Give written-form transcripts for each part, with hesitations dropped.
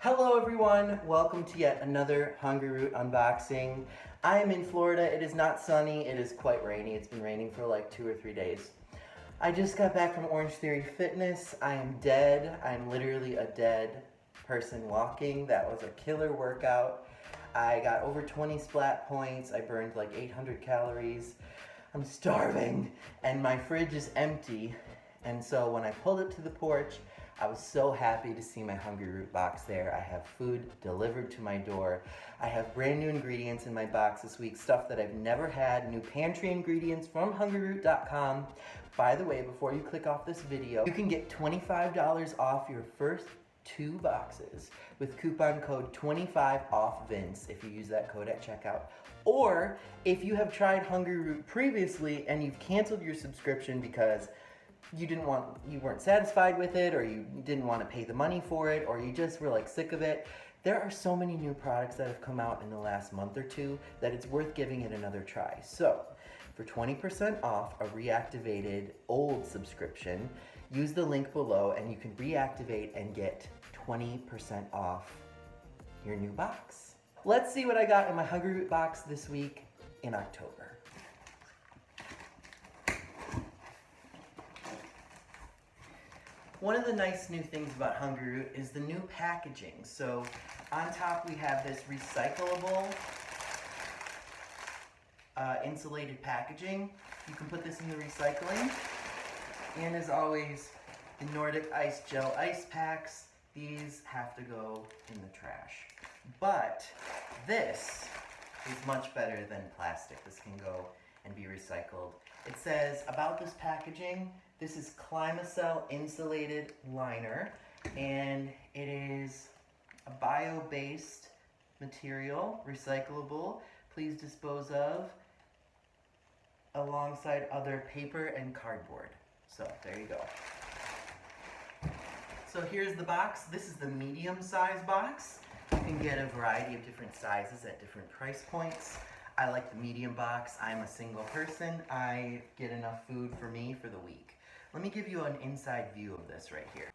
Hello everyone, welcome to yet another Hungryroot unboxing. I am in Florida. It is not sunny, it is quite rainy. It's been raining for like 2 or 3 days. I just got back from Orange Theory Fitness. I am dead. I'm literally a dead person walking. That was a killer workout. I got over 20 splat points. I burned like 800 calories. I'm starving and my fridge is empty. And so when I pulled it to the porch, I was so happy to see my Hungryroot box there. I have food delivered to my door. I have brand new ingredients in my box this week, stuff that I've never had, new pantry ingredients from Hungryroot.com. By the way, before you click off this video, you can get $25 off your first 2 boxes with coupon code 25OFFVINCE if you use that code at checkout. Or if you have tried Hungryroot previously and you've canceled your subscription because you weren't satisfied with it, or you didn't want to pay the money for it, or you just were like sick of it. There are so many new products that have come out in the last month or two that it's worth giving it another try. So for 20% off a reactivated old subscription, use the link below and you can reactivate and get 20% off your new box. Let's see what I got in my Hungryroot box this week in October. One of the nice new things about Hungryroot is the new packaging. So on top we have this recyclable insulated packaging. You can put this in the recycling. And as always, the Nordic Ice Gel ice packs, these have to go in the trash. But this is much better than plastic. This can go and be recycled. It says about this packaging, this is Climacell insulated liner, and it is a bio-based material, recyclable. Please dispose of alongside other paper and cardboard. So there you go. So here's the box. This is the medium size box. You can get a variety of different sizes at different price points. I like the medium box. I'm a single person. I get enough food for me for the week. Let me give you an inside view of this right here.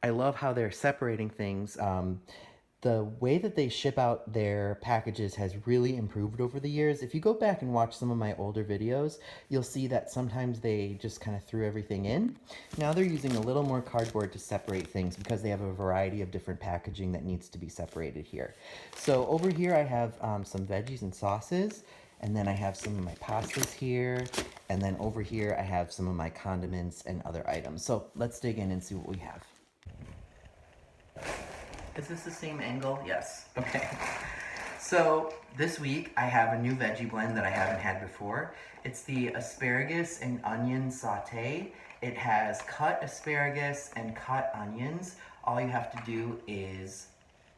I love how they're separating things. The way that they ship out their packages has really improved over the years. If you go back and watch some of my older videos, you'll see that sometimes they just kind of threw everything in. Now they're using a little more cardboard to separate things because they have a variety of different packaging that needs to be separated here. So over here I have some veggies and sauces, and then I have some of my pastas here, and then over here I have some of my condiments and other items. So let's dig in and see what we have. Is this the same angle? Yes. Okay. So this week I have a new veggie blend that I haven't had before. It's the asparagus and onion saute. It has cut asparagus and cut onions. All you have to do is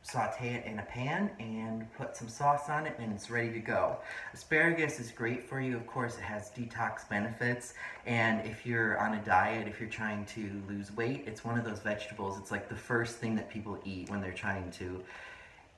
saute it in a pan and put some sauce on it and it's ready to go. Asparagus is great for you. Of course, it has detox benefits, and if you're on a diet, if you're trying to lose weight, it's one of those vegetables. It's like the first thing that people eat when they're trying to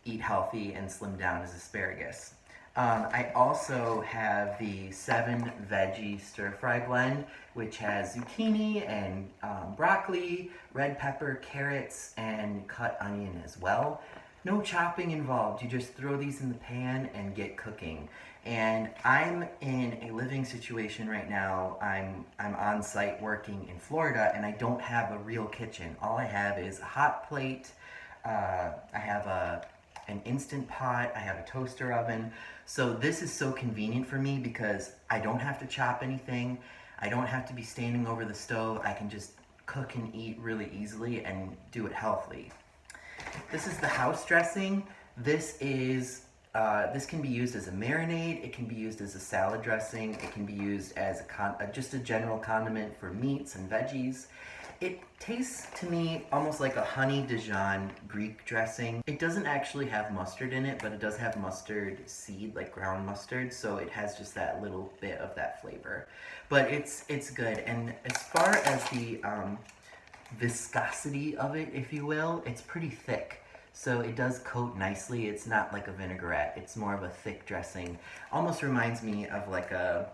eat healthy and slim down is asparagus. I also have the 7 veggie stir fry blend, which has zucchini and broccoli, red pepper, carrots, and cut onion as well. No chopping involved. You just throw these in the pan and get cooking. And I'm in a living situation right now. I'm on site working in Florida, and I don't have a real kitchen. All I have is a hot plate. I have an Instant Pot, I have a toaster oven. So this is so convenient for me because I don't have to chop anything. I don't have to be standing over the stove. I can just cook and eat really easily and do it healthily. This is the house dressing. This can be used as a marinade. It can be used as a salad dressing. It can be used as just a general condiment for meats and veggies. It tastes to me almost like a honey Dijon Greek dressing. It doesn't actually have mustard in it, but it does have mustard seed, like ground mustard, so it has just that little bit of that flavor. But it's good, and as far as the viscosity of it, if you will, it's pretty thick. So it does coat nicely. It's not like a vinaigrette. It's more of a thick dressing. Almost reminds me of like a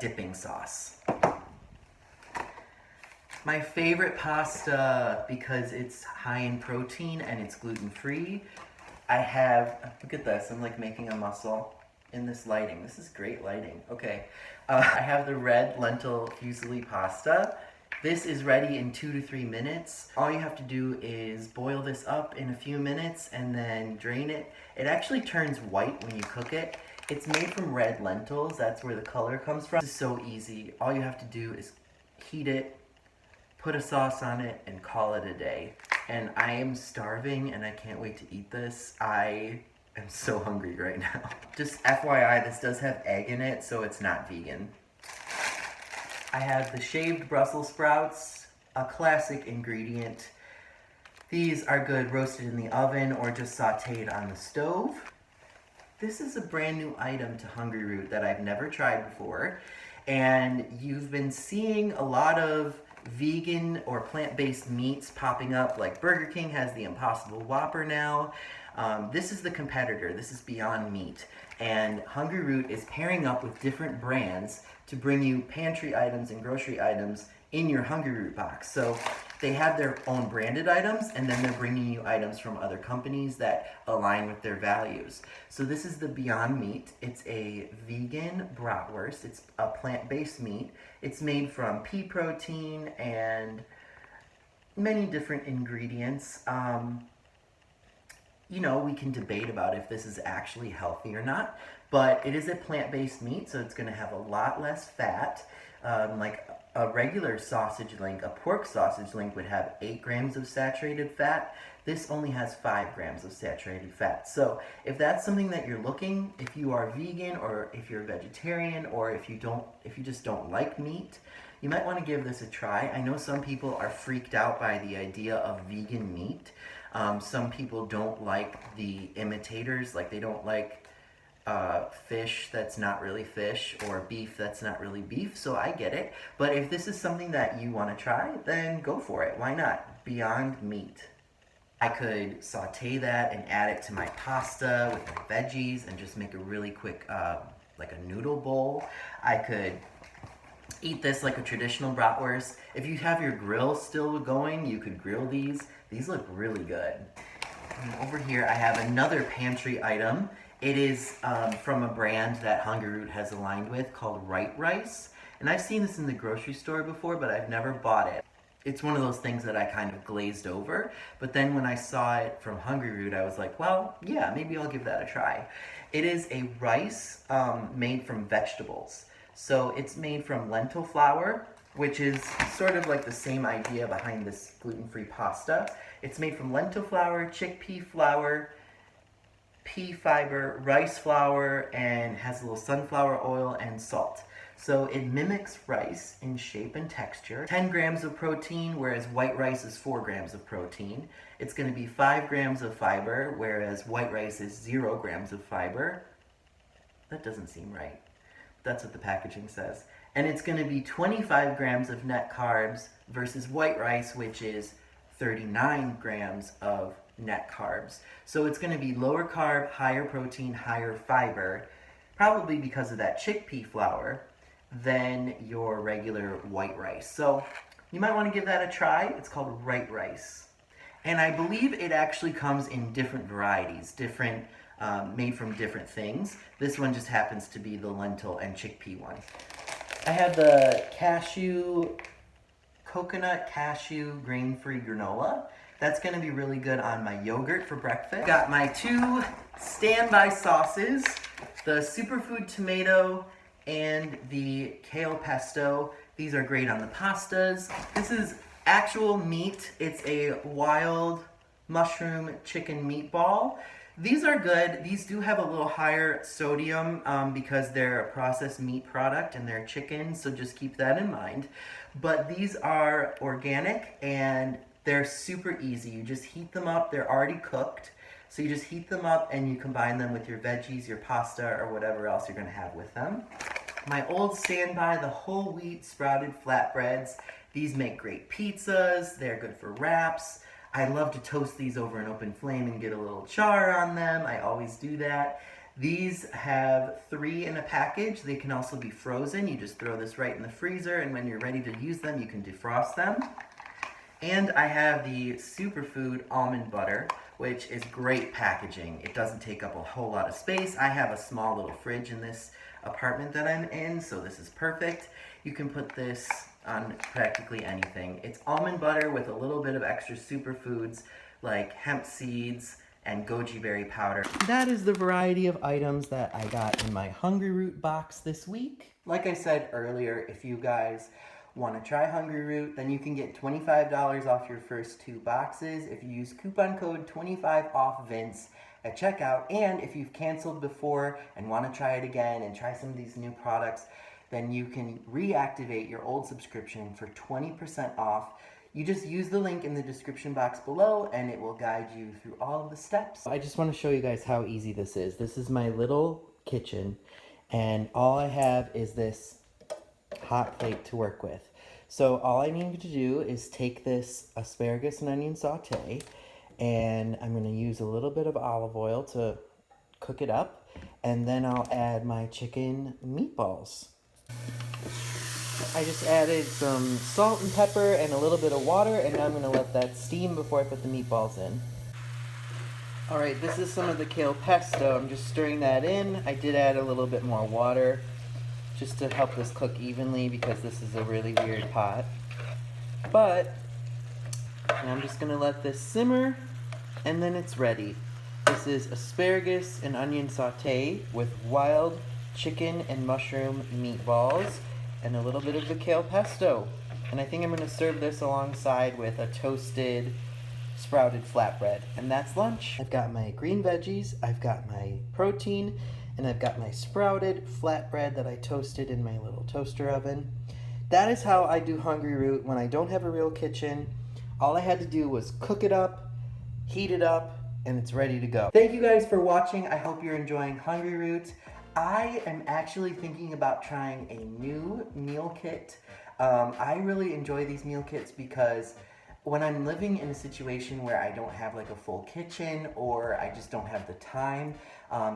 dipping sauce. My favorite pasta, because it's high in protein and it's gluten-free, I have, look at this, I'm like making a muscle in this lighting. This is great lighting. Okay, I have the red lentil fusilli pasta. This is ready in 2 to 3 minutes. All you have to do is boil this up in a few minutes and then drain it. It actually turns white when you cook it. It's made from red lentils. That's where the color comes from. This is so easy. All you have to do is heat it, put a sauce on it, and call it a day. And I am starving and I can't wait to eat this. I am so hungry right now. Just FYI, this does have egg in it, so it's not vegan. I have the shaved Brussels sprouts, a classic ingredient. These are good roasted in the oven or just sauteed on the stove. This is a brand new item to Hungryroot that I've never tried before. And you've been seeing a lot of vegan or plant-based meats popping up, like Burger King has the Impossible Whopper now. This is the competitor. This is Beyond Meat. And Hungryroot is pairing up with different brands to bring you pantry items and grocery items in your Hungryroot box. So they have their own branded items, and then they're bringing you items from other companies that align with their values. So this is the Beyond Meat. It's a vegan bratwurst. It's a plant-based meat. It's made from pea protein and many different ingredients. You know, we can debate about if this is actually healthy or not, but it is a plant-based meat, so it's going to have a lot less fat. Like a regular sausage link, a pork sausage link would have 8 grams of saturated fat. This only has 5 grams of saturated fat. So if that's something that you're looking, if you are vegan or if you're a vegetarian or if you just don't like meat, you might want to give this a try. I know some people are freaked out by the idea of vegan meat. Some people don't like the imitators, like they don't like fish that's not really fish or beef that's not really beef, so I get it. But if this is something that you want to try, then go for it. Why not? Beyond Meat. I could saute that and add it to my pasta with my veggies and just make a really quick, like a noodle bowl. I could eat this like a traditional bratwurst. If you have your grill still going, you could grill these. These look really good. And over here I have another pantry item. It is from a brand that Hungryroot has aligned with called Right Rice. And I've seen this in the grocery store before, but I've never bought it. It's one of those things that I kind of glazed over. But then when I saw it from Hungryroot, I was like, well, yeah, maybe I'll give that a try. It is a rice made from vegetables. So it's made from lentil flour, which is sort of like the same idea behind this gluten-free pasta. It's made from lentil flour, chickpea flour, pea fiber, rice flour, and has a little sunflower oil and salt. So it mimics rice in shape and texture. 10 grams of protein, whereas white rice is 4 grams of protein. It's going to be 5 grams of fiber, whereas white rice is 0 grams of fiber. That doesn't seem right. That's what the packaging says. And it's going to be 25 grams of net carbs versus white rice, which is 39 grams of net carbs. So it's going to be lower carb, higher protein, higher fiber, probably because of that chickpea flour, than your regular white rice. So you might want to give that a try. It's called Right Rice. And I believe it actually comes in different varieties, different made from different things. This one just happens to be the lentil and chickpea one. I have the coconut cashew grain-free granola. That's going to be really good on my yogurt for breakfast. Got my 2 standby sauces, the superfood tomato and the kale pesto. These are great on the pastas. This is actual meat. It's a wild mushroom chicken meatball. These are good. These do have a little higher sodium because they're a processed meat product and they're chicken, so just keep that in mind. But these are organic and they're super easy. You just heat them up. They're already cooked. So you just heat them up and you combine them with your veggies, your pasta, or whatever else you're going to have with them. My old standby, the whole wheat sprouted flatbreads. These make great pizzas. They're good for wraps. I love to toast these over an open flame and get a little char on them. I always do that. These have 3 in a package. They can also be frozen. You just throw this right in the freezer, and when you're ready to use them, you can defrost them. And I have the superfood almond butter, which is great packaging. It doesn't take up a whole lot of space. I have a small little fridge in this apartment that I'm in, so this is perfect. You can put this on practically anything. It's almond butter with a little bit of extra superfoods like hemp seeds and goji berry powder. That is the variety of items that I got in my Hungryroot box this week. Like I said earlier, if you guys want to try Hungryroot, then you can get $25 off your first 2 boxes if you use coupon code 25OFFVINCE at checkout. And if you've canceled before and want to try it again and try some of these new products, then you can reactivate your old subscription for 20% off. You just use the link in the description box below and it will guide you through all of the steps. I just want to show you guys how easy this is. This is my little kitchen and all I have is this hot plate to work with. So all I need to do is take this asparagus and onion saute, and I'm going to use a little bit of olive oil to cook it up, and then I'll add my chicken meatballs. I just added some salt and pepper and a little bit of water, and now I'm going to let that steam before I put the meatballs in. Alright, this is some of the kale pesto. I'm just stirring that in. I did add a little bit more water just to help this cook evenly because this is a really weird pot. But I'm just going to let this simmer and then it's ready. This is asparagus and onion saute with wild chicken and mushroom meatballs and a little bit of the kale pesto. And I think I'm going to serve this alongside with a toasted sprouted flatbread. And that's lunch. I've got my green veggies, I've got my protein, and I've got my sprouted flatbread that I toasted in my little toaster oven. That is how I do Hungryroot when I don't have a real kitchen. All I had to do was cook it up, heat it up, and it's ready to go. Thank you guys for watching. I hope you're enjoying Hungryroot. I am actually thinking about trying a new meal kit. I really enjoy these meal kits because when I'm living in a situation where I don't have like a full kitchen or I just don't have the time,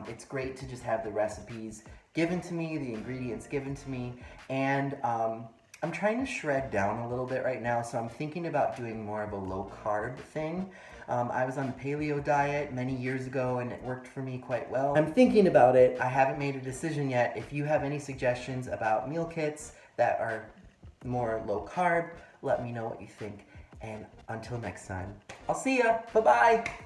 it's great to just have the recipes given to me, the ingredients given to me, and I'm trying to shred down a little bit right now, so I'm thinking about doing more of a low-carb thing. I was on the paleo diet many years ago and it worked for me quite well. I'm thinking about it. I haven't made a decision yet. If you have any suggestions about meal kits that are more low-carb, let me know what you think. And until next time, I'll see ya. Bye-bye.